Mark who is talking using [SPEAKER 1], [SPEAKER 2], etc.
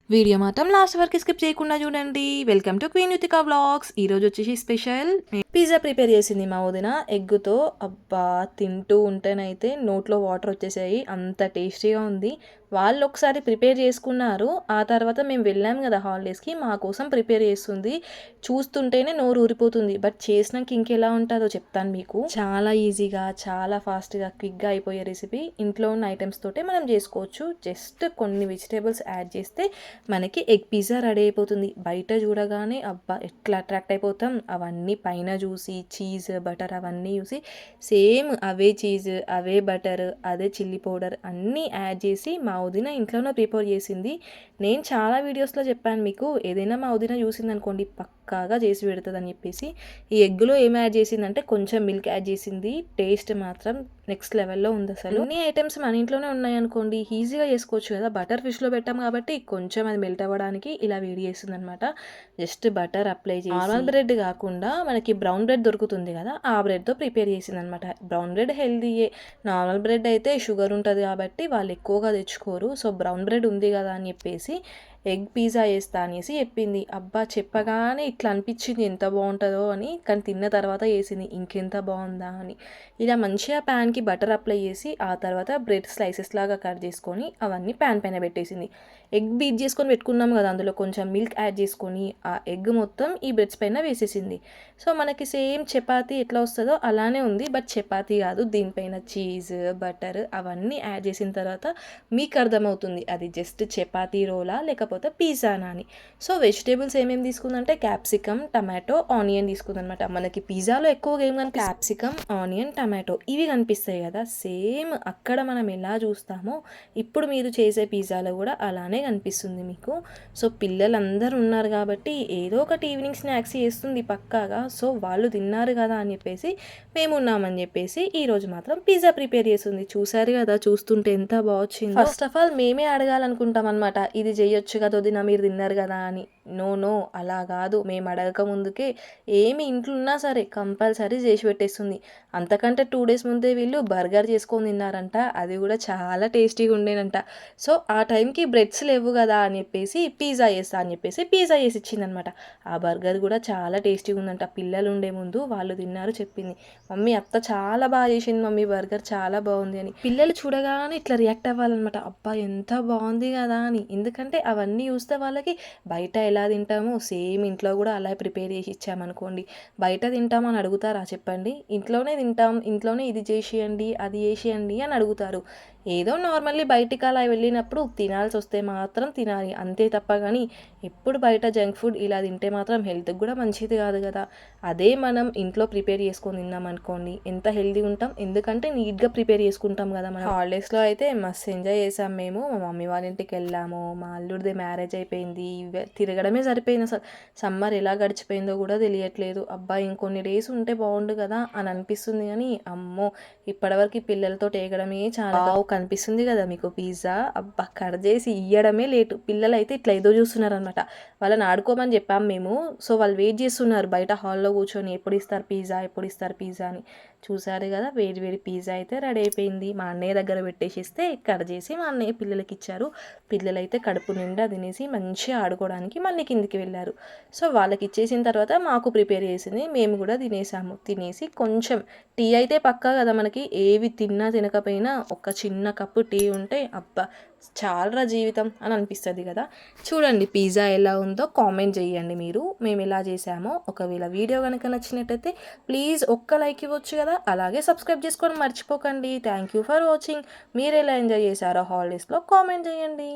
[SPEAKER 1] Video మాత్రం last వరకు స్కిప్ చేయకుండా చూడండి. Welcome to Queen Yuthika vlogs. ఈరోజు వచ్చేసి స్పెషల్ పిజ్జా ప్రిపేర్ చేసింది మా వదిన ఎగ్గుతో. అబ్బా, తింటూ ఉంటేనైతే నోట్లో వాటర్ వచ్చేసాయి, అంత టేస్టీగా ఉంది. వాళ్ళు ఒకసారి ప్రిపేర్ చేసుకున్నారు, ఆ తర్వాత మేము వెళ్ళాం కదా హాలిడేస్కి, మా కోసం ప్రిపేర్ చేస్తుంది. చూస్తుంటేనే నోరు ఊరిపోతుంది, బట్ చేసినాక ఇంకెలా ఉంటుందో చెప్తాను మీకు. చాలా ఈజీగా, చాలా ఫాస్ట్గా, క్విక్గా అయిపోయే రెసిపీ. ఇంట్లో ఉన్న ఐటమ్స్ తోటే మనం చేసుకోవచ్చు. జస్ట్ కొన్ని వెజిటేబుల్స్ యాడ్ చేస్తే మనకి ఎగ్ పిజ్జా రెడీ అయిపోతుంది. బయట చూడగానే అబ్బా ఎట్లా అట్రాక్ట్ అయిపోతాం, అవన్నీ పైన చూసి చీజ్ బటర్ అవన్నీ చూసి సేమ్ అవే చీజ్ అవే బటర్ అదే చిల్లీ పౌడర్ అన్నీ యాడ్ చేసి మా వదిన ఇంట్లోనే ప్రిపేర్ చేసింది. నేను చాలా వీడియోస్లో చెప్పాను మీకు, ఏదైనా మా వదిన చూసింది అనుకోండి పక్కాగా చేసి పెడుతుంది అని చెప్పేసి. ఈ ఎగ్గులో ఏం యాడ్ చేసిందంటే కొంచెం మిల్క్ యాడ్ చేసింది. టేస్ట్ మాత్రం నెక్స్ట్ లెవెల్లో ఉంది అసలు. అన్ని ఐటమ్స్ మన ఇంట్లోనే ఉన్నాయనుకోండి ఈజీగా చేసుకోవచ్చు కదా. బటర్ ఫిష్లో పెట్టాం కాబట్టి కొంచెం అది మెల్ట్ అవ్వడానికి ఇలా వేడి చేస్తుంది అనమాట. జస్ట్ బటర్ అప్లై చేసి, నార్మల్ బ్రెడ్ కాకుండా మనకి బ్రౌన్ బ్రెడ్ దొరుకుతుంది కదా, ఆ బ్రెడ్తో ప్రిపేర్ చేసింది అనమాట. బ్రౌన్ బ్రెడ్ హెల్తీయే, నార్మల్ బ్రెడ్ అయితే షుగర్ ఉంటుంది కాబట్టి వాళ్ళు ఎక్కువగా తెచ్చుకోరు. సో బ్రౌన్ బ్రెడ్ ఉంది కదా అని చెప్పేసి ఎగ్ పిజ్జా వేస్తా అనేసి చెప్పింది. అబ్బా చెప్పగానే ఇట్లా అనిపించింది ఎంత బాగుంటుందో అని, కానీ తిన్న తర్వాత వేసింది ఇంకెంత బాగుందా అని. ఇలా మంచిగా ప్యాన్కి బటర్ అప్లై చేసి ఆ తర్వాత బ్రెడ్ స్లైసెస్ లాగా కట్ చేసుకొని అవన్నీ ప్యాన్ పైన పెట్టేసింది. ఎగ్ బీట్ చేసుకొని పెట్టుకున్నాం కదా, అందులో కొంచెం మిల్క్ యాడ్ చేసుకొని ఆ ఎగ్ మొత్తం ఈ బ్రెడ్స్ పైన వేసేసింది. సో మనకి సేమ్ చపాతీ ఎట్లా వస్తుందో అలానే ఉంది, బట్ చపాతీ కాదు. దీనిపైన చీజ్ బటర్ అవన్నీ యాడ్ చేసిన తర్వాత మీకు అర్థమవుతుంది అది జస్ట్ చపాతీ రోలా లేకపోతే పిజ్జానా అని. సో వెజిటేబుల్స్ ఏమేమి తీసుకుందంటే క్యాప్సికమ్ టమాటో ఆనియన్ తీసుకుందనమాట. మనకి పిజ్జాలో ఎక్కువగా ఏం కనిపి క్యాప్సికమ్ ఆనియన్ టమాటో ఇవి కనిపిస్తాయి కదా, సేమ్ అక్కడ మనం ఎలా చూస్తామో ఇప్పుడు మీరు చేసే పిజ్జాలో కూడా అలానే కనిపిస్తుంది మీకు. సో పిల్లలందరూ ఉన్నారు కాబట్టి ఏదో ఒకటి ఈవినింగ్ స్నాక్స్ చేస్తుంది పక్కాగా. సో వాళ్ళు తిన్నారు కదా అని చెప్పేసి మేము ఉన్నామని చెప్పేసి ఈరోజు మాత్రం పిజ్జా ప్రిపేర్ చేస్తుంది. చూసారు కదా, చూస్తుంటే ఎంత బాగొచ్చింది. ఫస్ట్ ఆఫ్ ఆల్ మేమే అడగాలనుకుంటాం అనమాట, ఇది చేయొచ్చు కదా వదిన మీరు తిన్నారు కదా అని. నో అలా కాదు, మేము అడగక ముందుకే ఏమి ఇంట్లో ఉన్నా సరే కంపల్సరీ చేసి పెట్టేస్తుంది. అంతకంటే 2 days ముందే వీళ్ళు బర్గర్ చేసుకొని తిన్నారంట, అది కూడా చాలా టేస్టీగా ఉండేనంట. సో ఆ టైంకి బ్రెడ్స్ లేవు కదా అని చెప్పేసి పిజ్జా చేస్తా అని చెప్పేసి పిజ్జా చేసి ఇచ్చిందనమాట. ఆ బర్గర్ కూడా చాలా టేస్టీగా ఉందంట. పిల్లలు ఉండే ముందు వాళ్ళు తిన్నారు, చెప్పింది మమ్మీ అత్త చాలా బాగా చేసింది మమ్మీ బర్గర్ చాలా బాగుంది అని. పిల్లలు చూడగానే ఇట్లా రియాక్ట్ అవ్వాలన్నమాట, అబ్బా ఎంత బాగుంది కదా అని. ఎందుకంటే అవన్నీ చూస్తే వాళ్ళకి బయట ఎలా తింటామో సేమ్ ఇంట్లో కూడా అలా ప్రిపేర్ చేసి ఇచ్చామనుకోండి బయట తింటామని అడుగుతారా చెప్పండి. ఇంట్లోనే తింటాం, ఇంట్లోనే ఇది చేసేయండి అది చేసేయండి అని అడుగుతారు. ఏదో నార్మల్లీ బయటికి అలా వెళ్ళినప్పుడు తినాల్సి వస్తే మాత్రం తినాలి అంతే తప్ప, కానీ ఎప్పుడు బయట జంక్ ఫుడ్ ఇలా తింటే మాత్రం హెల్త్కి కూడా మంచిది కాదు కదా. అదే మనం ఇంట్లో ప్రిపేర్ చేసుకొని తిన్నాం అనుకోండి ఎంత హెల్తీ ఉంటాం. ఎందుకంటే నీట్గా ప్రిపేర్ చేసుకుంటాం కదా. మనం హాలిడేస్లో అయితే మస్తు ఎంజాయ్ చేసాం మేము. మా మమ్మీ వాళ్ళ ఇంటికి వెళ్ళాము, మా అల్లుడిది మ్యారేజ్ అయిపోయింది, తిరగడమే సరిపోయింది. అసలు సమ్మర్ ఎలా గడిచిపోయిందో కూడా తెలియట్లేదు. అబ్బా ఇంకొన్ని డేస్ ఉంటే బాగుండు కదా అని అనిపిస్తుంది, కానీ అమ్మో ఇప్పటివరకు పిల్లలతో టేగడమే చాలా కనిపిస్తుంది కదా మీకు పిజ్జా. అబ్బా కట్ చేసి ఇయ్యడమే లేటు. పిల్లలు అయితే ఇట్లా ఏదో చూస్తున్నారు అనమాట. వాళ్ళని ఆడుకోమని చెప్పాము మేము. సో వాళ్ళు వెయిట్ చేస్తున్నారు బయట హాల్లో కూర్చొని, ఎప్పుడు ఇస్తారు పిజ్జా ఎప్పుడు ఇస్తారు పిజ్జా అని. చూసారు కదా, వేడి వేడి పిజ్జా అయితే రెడీ అయిపోయింది. మా అన్నయ్య దగ్గర పెట్టేసిస్తే కట్ చేసి మా అన్నయ్య పిల్లలకి ఇచ్చారు. పిల్లలైతే కడుపు నిండా తినేసి మంచిగా ఆడుకోవడానికి మళ్ళీ కిందికి వెళ్ళారు. సో వాళ్ళకి ఇచ్చేసిన తర్వాత మాకు ప్రిపేర్ చేసింది, మేము కూడా తినేసాము. తినేసి కొంచెం టీ అయితే పక్కా కదా మనకి, ఏవి తిన్నా తినకపోయినా ఒక చిన్న కప్పు టీ ఉంటే అబ్బా చాలా జీవితం అని అనిపిస్తుంది కదా. చూడండి పిజ్జా ఎలా ఉందో కామెంట్ చేయండి మీరు, మేము ఎలా చేసామో. ఒకవేళ వీడియో కనుక నచ్చినట్టయితే ప్లీజ్ ఒక్క లైక్ ఇవ్వచ్చు కదా, అలాగే సబ్స్క్రైబ్ చేసుకొని మర్చిపోకండి. Thank you for watching. మీరు ఎలా ఎంజాయ్ చేశారో హాలిడేస్లో కామెంట్ చేయండి.